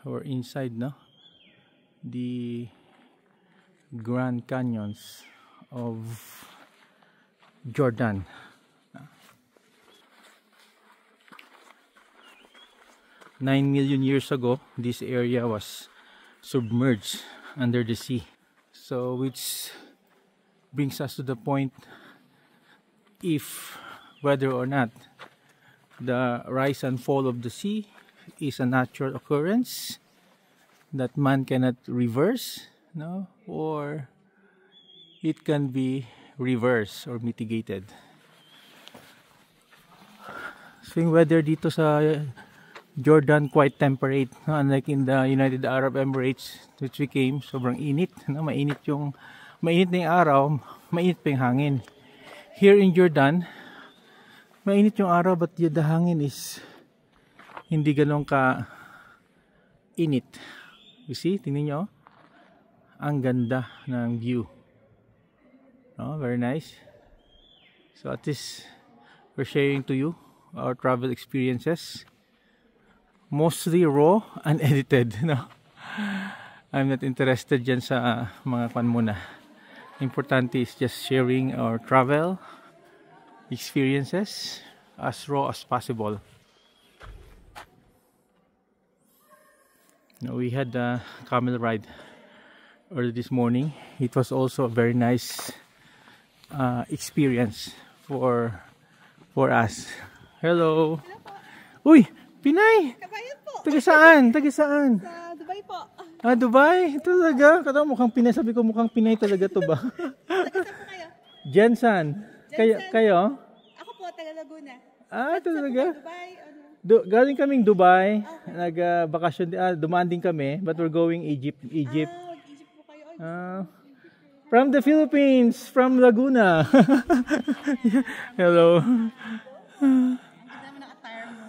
or inside, no, the Grand Canyons of Jordan. 9 million years ago, this area was submerged under the sea. So which brings us to the point, if whether or not the rise and fall of the sea is a natural occurrence that man cannot reverse, no, or it can be reversed or mitigated. So yung weather dito sa Jordan quite temperate, no? Unlike in the United Arab Emirates which we came, sobrang init, no? Mainit na yung araw, mainit pa yung hangin. Here in Jordan, mainit yung araw but the hangin is hindi ganun ka init. You see, tingnan nyo, ang ganda ng view, no? Very nice. So at least we're sharing to you our travel experiences, mostly raw and edited, no? I'm not interested dyan sa mga kwan muna. Importante is just sharing our travel experiences as raw as possible. Now, we had a camel ride early this morning. It was also a very nice experience for us. Hello. Uy, Pinay! Kabayan po. Taga saan? Taga saan? Sa Dubai po. Ah, Dubai? Talaga? Kata mukhang Pinay. Sabi ko mukhang Pinay talaga to ba? Taga saan po kayo? Jensan. Kayo? Ako po, taga Laguna. Ah, talaga? Dubai, ano? Galing kaming Dubai. Okay. Nag-bakasyon, dumaan din kami. But we're going Egypt. Egypt po kayo. From the Philippines. From Laguna. Hello. Hindi naman naka-tire mo.